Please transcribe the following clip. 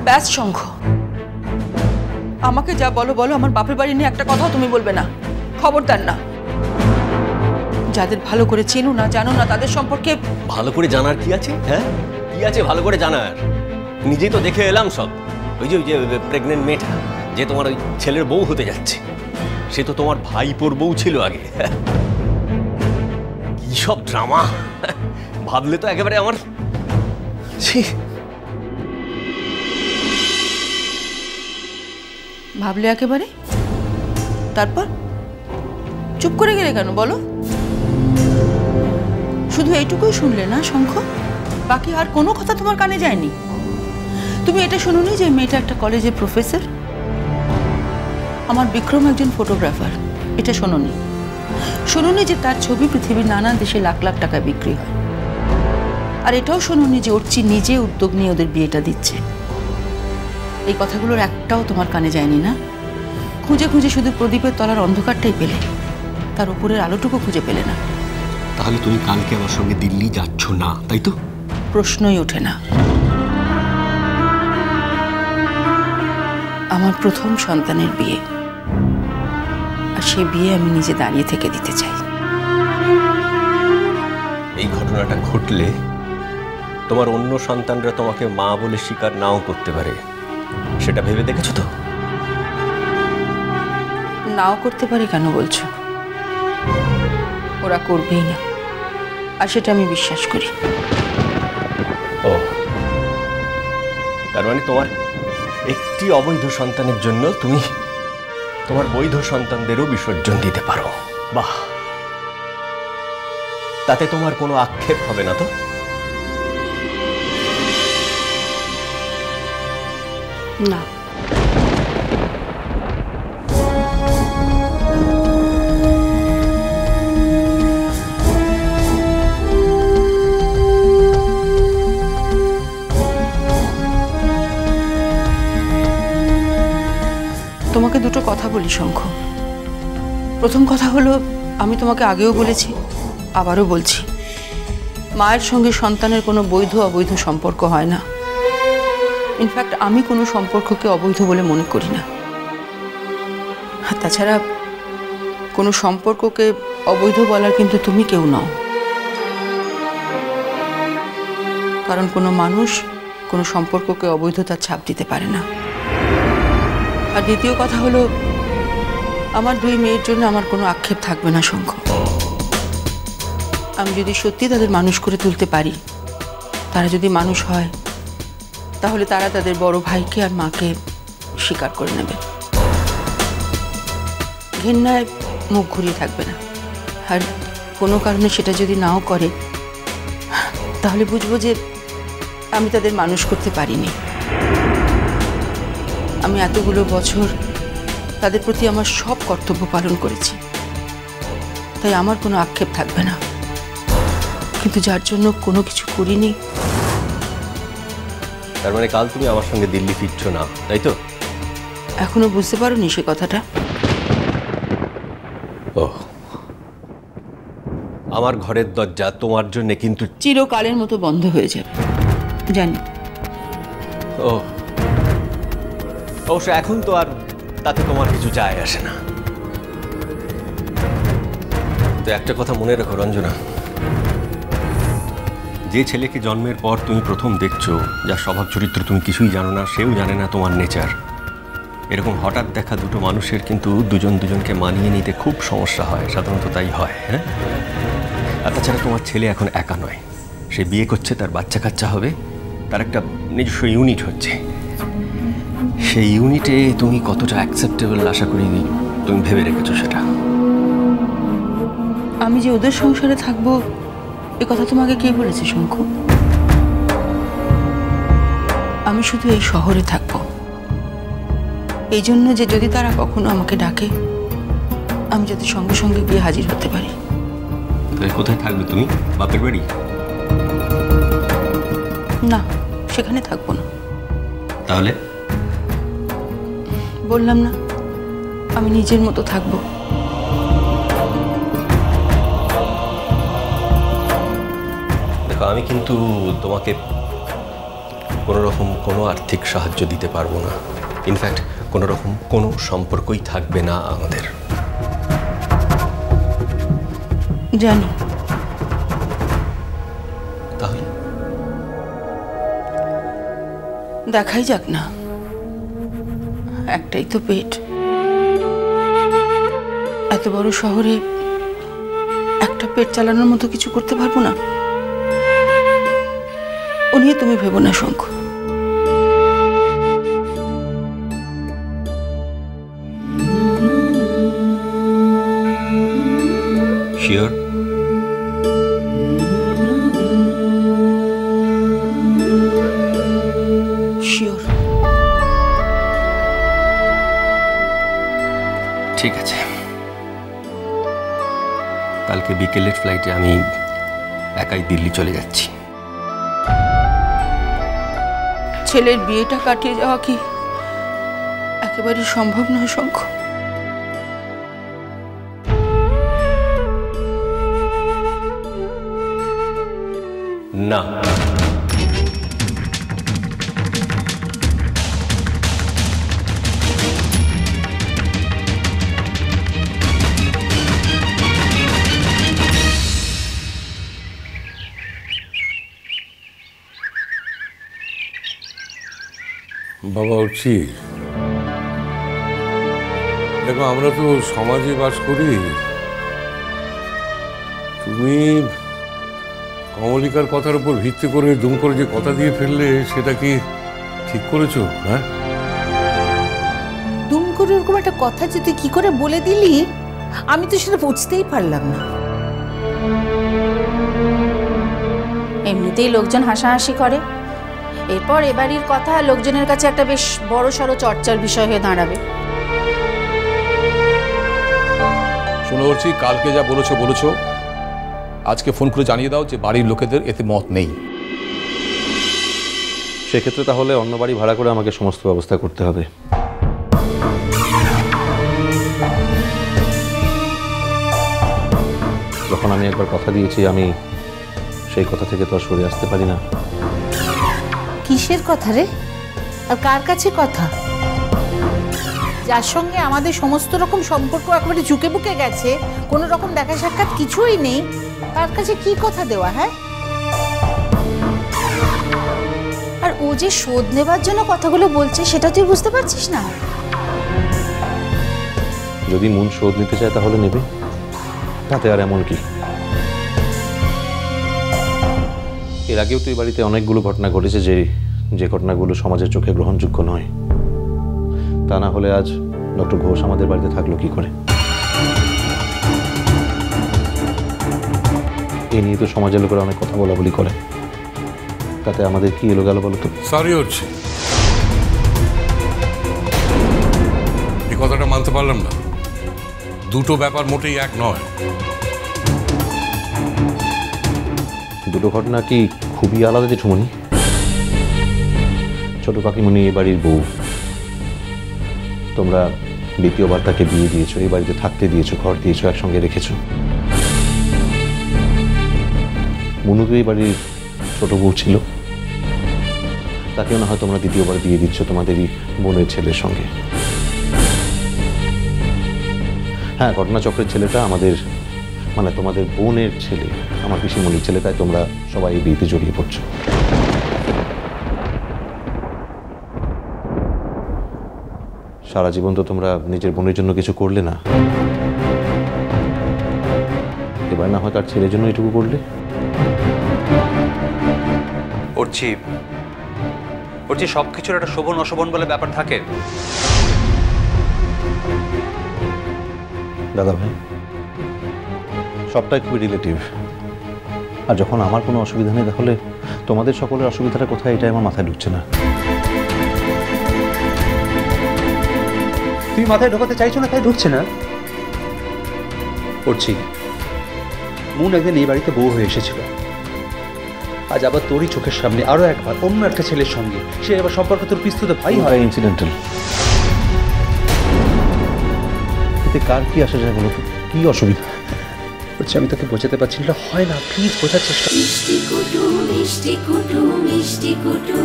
ব্যাস শঙ্খ, আমাকে যা বলো বলো, আমার বাপের বাড়ি নিয়ে একটা কথাও তুমি বলবে না, খবরদার না। যাদের ভালো করে চেনো না, জানো না, তাদের সম্পর্কে ভালো করে জানার কি আছে? হ্যাঁ, কি আছে ভালো করে জানার? নিজেই তো দেখে এলাম সব। ওই যে প্রেগনেন্ট মেয়েটা, যে তোমার ওই ছেলের বউ হতে যাচ্ছে, সে তো তোমার ভাইপোর বউ ছিল আগে। কি সব ড্রামা, ভাবলে তো একেবারে আমার ভাবলে একেবারে। তারপর চুপ করে গেলে কেন বলো? শুধু এইটুকুই শুনলে না শঙ্খ? বাকি আর কোনো কথা তোমার কানে যায়নি? তুমি এটা শুনোনি যে মেয়েটা একটা কলেজের প্রফেসর, আমার বিক্রম একজন ফটোগ্রাফার? এটা শোনোনি? শোনোনি যে তার ছবি পৃথিবীর নানা দেশে লাখ লাখ টাকায় বিক্রি হয়? আর এটাও শোনোনি যে অর্চি নিজে উদ্যোগ নিয়ে ওদের বিয়েটা দিচ্ছে? এই কথাগুলোর একটাও তোমার কানে যায়নি না? খুঁজে খুঁজে শুধু প্রদীপের তলার অন্ধকারটাই পেলে, তার উপরের আলোটুকু খুঁজে পেলে না। তাহলে তুমি কালকে আমার সঙ্গে দিল্লি যাচ্ছ না, তাই তো? প্রশ্নই ওঠে না। আমার প্রথম সন্তানের বিয়ে, আর সে বিয়ে আমি নিজে দাঁড়িয়ে থেকে দিতে চাই। এই ঘটনাটা ঘটলে তোমার অন্য সন্তানরা তোমাকে মা বলে স্বীকার নাও করতে পারে, সেটা ভেবে দেখেছো তো? নাও করতে পারে কেন বলছো? ওরা করবেই না, আর সেটা আমি বিশ্বাস করি। ও, তার মানে তোমার একটি অবৈধ সন্তানের জন্য তুমি তোমার বৈধ সন্তানদেরও বিসর্জন দিতে পারো। বাহ, তাতে তোমার কোনো আক্ষেপ হবে না তো? না। তোমাকে দুটো কথা বলি শঙ্খ। প্রথম কথা হলো, আমি তোমাকে আগেও বলেছি, আবারও বলছি, মায়ের সঙ্গে সন্তানের কোনো বৈধ অবৈধ সম্পর্ক হয় না। ইনফ্যাক্ট আমি কোনো সম্পর্ককে অবৈধ বলে মনে করি না। আর তাছাড়া কোনো সম্পর্ককে অবৈধ বলার কিন্তু তুমি কেউ নও। কারণ কোনো মানুষ কোনো সম্পর্ককে অবৈধতার ছাপ দিতে পারে না। আর দ্বিতীয় কথা হলো, আমার দুই মেয়ের জন্য আমার কোনো আক্ষেপ থাকবে না শঙ্খ। আমি যদি সত্যি তাদের মানুষ করে তুলতে পারি, তারা যদি মানুষ হয়, তাহলে তারা তাদের বড় ভাইকে আর মাকে স্বীকার করে নেবে, ঘেন্নায় মুখ ঘুরিয়ে থাকবে না। আর কোনো কারণে সেটা যদি নাও করে, তাহলে বুঝবো যে আমি তাদের মানুষ করতে পারিনি। আমি এতগুলো বছর তাদের প্রতি আমার সব কর্তব্য পালন করেছি, তাই আমার কোনো আক্ষেপ থাকবে না। কিন্তু যার জন্য কোনো কিছু করিনি। তার মানে কাল তুমি আমার সঙ্গে দিল্লি ফিরছো না, তাই তো? এখনো বুঝতে পারোনি সে কথাটা? ও, আমার ঘরের দরজা তোমার জন্য কিন্তু চিরকালের মতো বন্ধ হয়ে যাবে, জানি। ও, অবশ্য এখন তো আর তাতে তোমার কিছু যায় আসে না। তো একটা কথা মনে রেখো রঞ্জনা, যে ছেলেকে জন্মের পর তুমি প্রথম দেখছো, যার স্বভাব চরিত্র তুমি কিছুই জানো না, সেও জানে না তোমার নেচার, এরকম হঠাৎ দেখা দুটো মানুষের কিন্তু দুজন দুজনকে মানিয়ে নিতে খুব সমস্যা হয়, সাধারণত তাই হয়। হ্যাঁ, আর তাছাড়া তোমার ছেলে এখন একা নয়, সে বিয়ে করছে, তার বাচ্চা কাচ্চা হবে, তার একটা নিজস্ব ইউনিট হচ্ছে। সেই ইউনিটে তুমি কতটা অ্যাকসেপ্টেবল আশা করি তুমি ভেবে রেখেছো সেটা? আমি যে ওদের সংসারে থাকবো, এ কথা তোমাকে কে বলেছে শঙ্খ? আমি শুধু এই শহরে থাকবো, এই জন্য যে যদি তারা কখনো আমাকে ডাকে, আমি যাতে সঙ্গে সঙ্গে গিয়ে হাজির হতে পারি। কোথায় থাকবে তুমি? বাপের বাড়ি? না, সেখানে থাকবো না। তাহলে? বললাম না, আমি নিজের মতো থাকবো। দেখো, আমি কিন্তু তোমাকে কোনো রকম কোনো আর্থিক সাহায্য দিতে পারবো না। ইনফ্যাক্ট কোনো রকম কোনো সম্পর্কই থাকবে না আমাদের। জানি। তাহলে দেখাই যাক না, একটাই তো পেট। এত বড় শহরে একটা পেট চালানোর মতো কিছু করতে পারবো না। ও নিয়ে তুমি ভেবো না শঙ্খ। শিওর? শিওর। ঠিক আছে, কালকে বিকেলের ফ্লাইটে আমি একাই দিল্লি চলে যাচ্ছি। ছেলের বিয়েটা কাটিয়ে যাওয়া কি একেবারে সম্ভব নয় শঙ্খ? না, বাবা উঠছি। দেখো, আমরা তো সমাজে বাস করি। তুমি কমলিকার কথার উপর ভিত্তি করে দুম করে যে কথা দিয়ে ফেললে, সেটা কি ঠিক করেছো? হ্যাঁ, দুম করে ওরকম একটা কথা যে তুই কি করে বলে দিলি, আমি তো সেটা বুঝতেই পারলাম না। এমনিতেই লোকজন হাসাহাসি করে, এরপর এবাড়ির কথা লোকজনের কাছে একটা বেশ বড় সড়ো চর্চার বিষয় হয়ে দাঁড়াবে। শুনে বলছি, কালকে যা বলেছো আজকে ফোন করে জানিয়ে দাও যে বাড়ির লোকেদের এতে মত নেই। সেক্ষেত্রে তাহলে অন্য বাড়ি ভাড়া করে আমাকে সমস্ত ব্যবস্থা করতে হবে। যখন আমি একবার কথা দিয়েছি, আমি সেই কথা থেকে তো আর সরে আসতে পারি না। কিসের কথা রে? আর কার কাছে কথা? যার সঙ্গে আমাদের সমস্ত রকম সম্পর্ক একেবারে ঝুঁকে বুকে গেছে, কোনো রকম দেখা সাক্ষাৎ কিছুই নেই, তার কাছে কি কথা দেওয়া? হ্যাঁ, আর ও যে শোধ নেবার জন্য কথাগুলো বলছে সেটা তুই বুঝতে পারছিস না? যদি মন শোধ নিতে চায় তাহলে নেবে, তাতে আর এমন কি? এর আগেও তো এই বাড়িতে অনেকগুলো ঘটনা ঘটেছে যে ঘটনাগুলো সমাজের চোখে গ্রহণযোগ্য নয়। তা না হলে আজ ডক্টর ঘোষ আমাদের বাড়িতে থাকলো কি করে? এ নিয়ে তো সমাজের লোকেরা অনেক কথা বলাবলি করে, তাতে আমাদের কি এলো গেল বলো তো? সরি হচ্ছে, এই কথাটা মানতে পারলাম না। দুটো ব্যাপার মোটেই এক নয়। দুটো ঘটনা কি খুবই আলাদা জেঠুমণি? ছোট কাকিমণি এই বাড়ির বউ, তোমরা দ্বিতীয়বার তাকে বিয়ে দিয়েছো, এই বাড়িতে থাকতে দিয়েছো, ঘর দিয়েছো, একসঙ্গে রেখেছো। মনু তো এই বাড়ির ছোট বউ ছিল, তাকেও না হয় তোমরা দ্বিতীয়বার বিয়ে দিচ্ছ তোমাদেরই বোনের ছেলের সঙ্গে। হ্যাঁ, ঘটনাচক্রের ছেলেটা আমাদের, মানে তোমাদের বোনের ছেলে, আমার পিসিমণির ছেলে, তাই তোমরা সবাই এই বিয়েতে জড়িয়ে পড়ছো। সারা জীবন তো তোমরা নিজের বোনের জন্য কিছু করলে না, এবার না হয় তার ছেলের জন্য এটুকু করলে। ওরছি সবকিছুর একটা শোভন অশোভন বলে ব্যাপার থাকে। দাদা ভাই, সবটাই খুবই রিলেটিভ। আর যখন আমার কোনো অসুবিধা নেই, তাহলে তোমাদের সকলের অসুবিধাটা কোথায়, এটাই আমার মাথায় ঢুকছে না। তুই মাথায় ঢোকাতে চাইছো না, তাই ঢুকছে না। করছি মুন একদিন এই বাড়িতে বউ হয়ে এসেছিল, আজ আবার তোরই চোখের সামনে আরো একবার অন্য একটা ছেলের সঙ্গে সে এবার সম্পর্ক তোর পিস্তুত ভাই হয়। ইনসিডেন্টাল, এতে কার কি আসা যায় বলো তো? কি অসুবিধা করছি আমি তোকে বোঝাতে পারছি না, হয় না, প্লিজ বোঝার চেষ্টা। মিষ্টি কুটু মিষ্টি কুটু মিষ্টি কুটু।